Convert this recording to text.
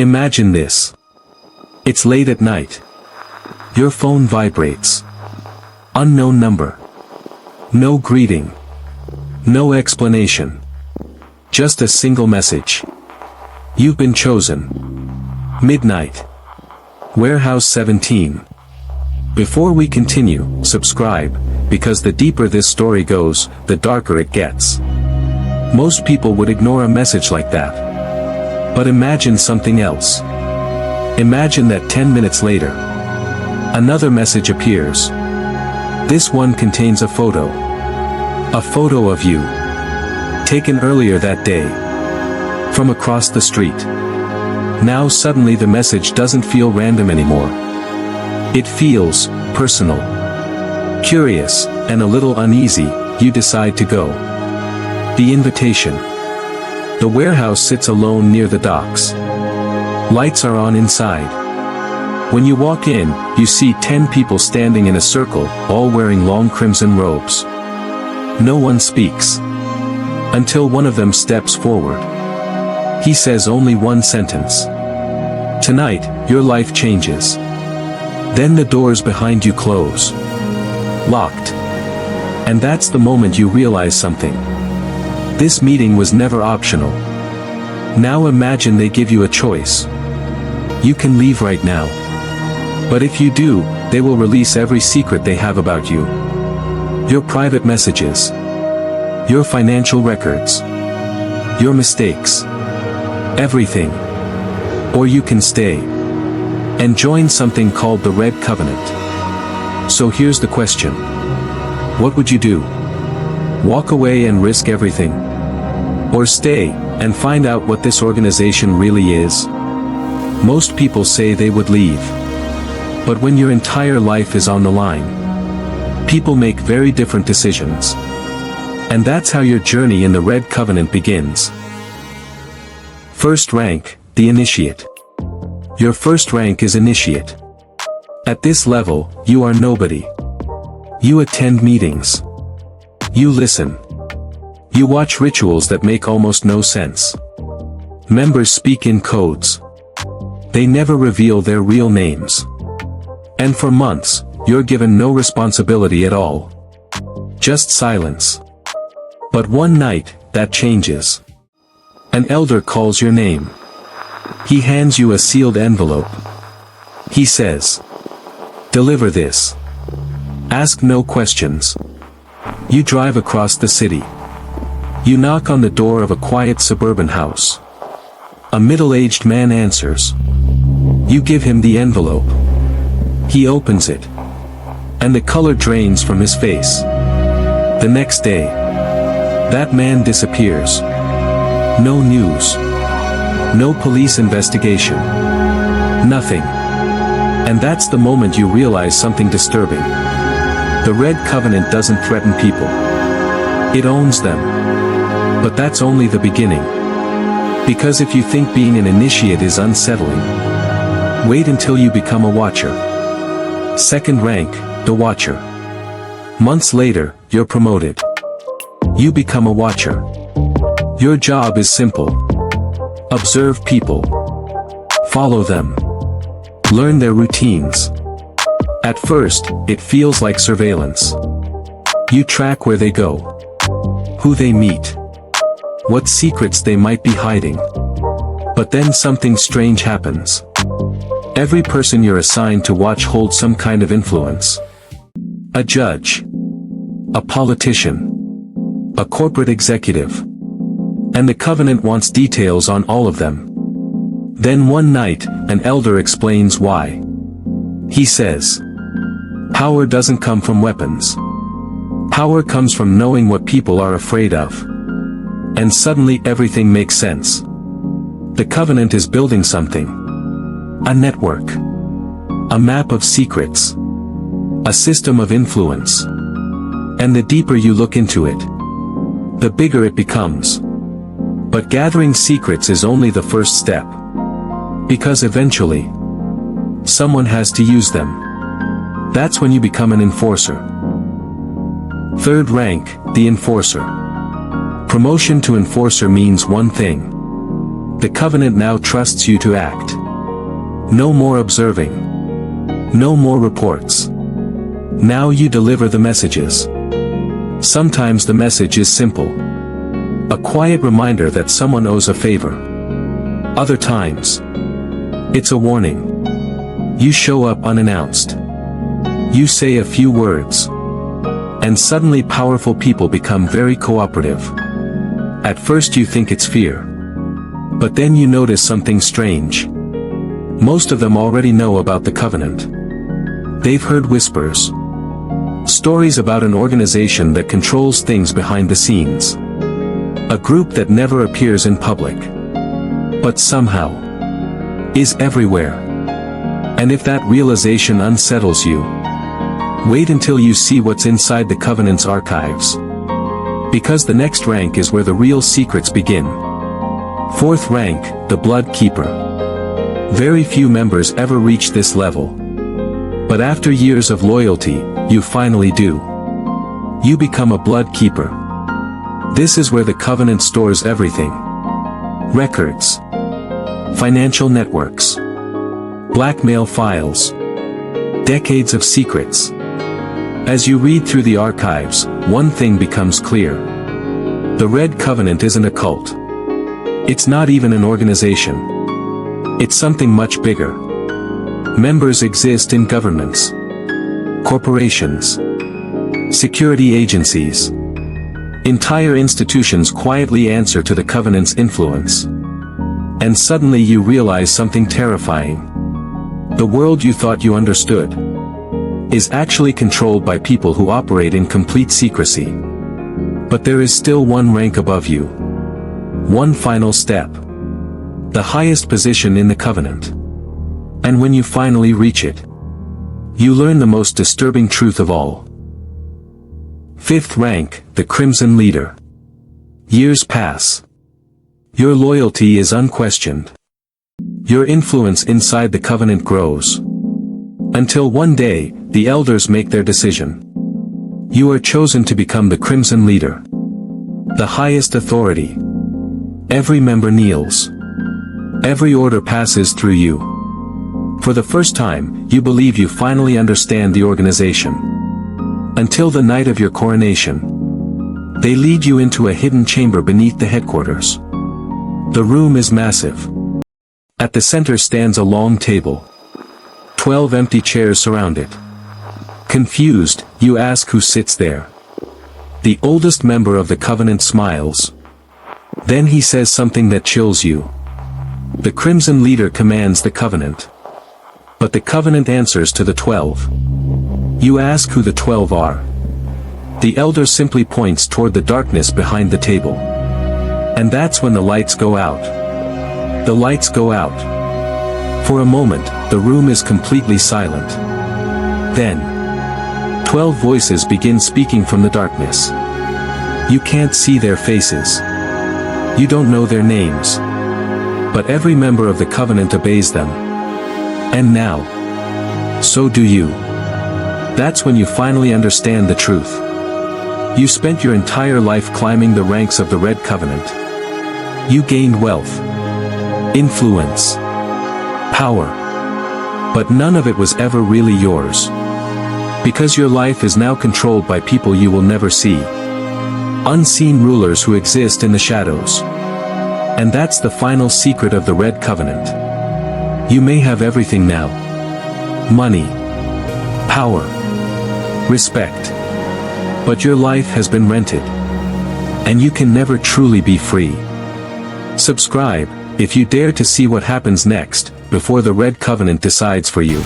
Imagine this. It's late at night. Your phone vibrates. Unknown number. No greeting. No explanation. Just a single message. You've been chosen. Midnight. Warehouse 17. Before we continue, subscribe, because the deeper this story goes, the darker it gets. Most people would ignore a message like that. But imagine something else. Imagine that 10 minutes later, another message appears. This one contains a photo. A photo of you. Taken earlier that day. From across the street. Now suddenly the message doesn't feel random anymore. It feels personal. Curious, and a little uneasy, you decide to go. The invitation. The warehouse sits alone near the docks. Lights are on inside. When you walk in, you see 10 people standing in a circle, all wearing long crimson robes. No one speaks. Until one of them steps forward. He says only one sentence. Tonight, your life changes. Then the doors behind you close. Locked. And that's the moment you realize something. This meeting was never optional. Now imagine they give you a choice. You can leave right now. But if you do, they will release every secret they have about you. Your private messages. Your financial records. Your mistakes. Everything. Or you can stay. And join something called the Red Covenant. So here's the question. What would you do? Walk away and risk everything? Or stay, and find out what this organization really is? Most people say they would leave. But when your entire life is on the line, people make very different decisions. And that's how your journey in the Red Covenant begins. First rank, the initiate. Your first rank is initiate. At this level, you are nobody. You attend meetings. You listen. You watch rituals that make almost no sense. Members speak in codes. They never reveal their real names. And for months, you're given no responsibility at all. Just silence. But one night, that changes. An elder calls your name. He hands you a sealed envelope. He says, "Deliver this. Ask no questions." You drive across the city. You knock on the door of a quiet suburban house. A middle-aged man answers. You give him the envelope. He opens it. And the color drains from his face. The next day, that man disappears. No news. No police investigation. Nothing. And that's the moment you realize something disturbing. The Red Covenant doesn't threaten people. It owns them. But that's only the beginning. Because if you think being an initiate is unsettling, wait until you become a watcher. Second rank, the watcher. Months later, you're promoted. You become a watcher. Your job is simple. Observe people. Follow them. Learn their routines. At first, it feels like surveillance. You track where they go. Who they meet. What secrets they might be hiding. But then something strange happens. Every person you're assigned to watch holds some kind of influence. A judge. A politician. A corporate executive. And the Covenant wants details on all of them. Then one night, an elder explains why. He says, "Power doesn't come from weapons. Power comes from knowing what people are afraid of." And suddenly everything makes sense. The Covenant is building something. A network. A map of secrets. A system of influence. And the deeper you look into it, the bigger it becomes. But gathering secrets is only the first step. Because eventually, someone has to use them. That's when you become an enforcer. Third rank, the enforcer. Promotion to enforcer means one thing. The covenant now trusts you to act. No more observing. No more reports. Now you deliver the messages. Sometimes the message is simple. A quiet reminder that someone owes a favor. Other times, it's a warning. You show up unannounced. You say a few words. And suddenly powerful people become very cooperative. At first you think it's fear. But then you notice something strange. Most of them already know about the covenant. They've heard whispers. Stories about an organization that controls things behind the scenes. A group that never appears in public. But somehow is everywhere. And if that realization unsettles you, wait until you see what's inside the covenant's archives. Because the next rank is where the real secrets begin. Fourth rank, the Blood Keeper. Very few members ever reach this level. But after years of loyalty, you finally do. You become a Blood Keeper. This is where the covenant stores everything. Records. Financial networks. Blackmail files. Decades of secrets. As you read through the archives, one thing becomes clear. The Red Covenant isn't a cult. It's not even an organization. It's something much bigger. Members exist in governments, corporations, security agencies. Entire institutions quietly answer to the Covenant's influence. And suddenly you realize something terrifying. The world you thought you understood is actually controlled by people who operate in complete secrecy. But there is still one rank above you. One final step. The highest position in the covenant. And when you finally reach it, you learn the most disturbing truth of all. Fifth rank, the Crimson Leader. Years pass. Your loyalty is unquestioned. Your influence inside the covenant grows. Until one day, the elders make their decision. You are chosen to become the Crimson Leader. The highest authority. Every member kneels. Every order passes through you. For the first time, you believe you finally understand the organization. Until the night of your coronation. They lead you into a hidden chamber beneath the headquarters. The room is massive. At the center stands a long table. 12 empty chairs surround it. Confused, you ask who sits there. The oldest member of the covenant smiles. Then he says something that chills you. The Crimson Leader commands the covenant. But the covenant answers to the 12. You ask who the 12 are. The elder simply points toward the darkness behind the table. And that's when the lights go out. The lights go out. For a moment, the room is completely silent. Then, 12 voices begin speaking from the darkness. You can't see their faces. You don't know their names. But every member of the covenant obeys them. And now, so do you. That's when you finally understand the truth. You spent your entire life climbing the ranks of the Red Covenant. You gained wealth, influence, power. But none of it was ever really yours. Because your life is now controlled by people you will never see. Unseen rulers who exist in the shadows. And that's the final secret of the Red Covenant. You may have everything now. Money, power, respect. But your life has been rented. And you can never truly be free. Subscribe, if you dare to see what happens next, before the Red Covenant decides for you.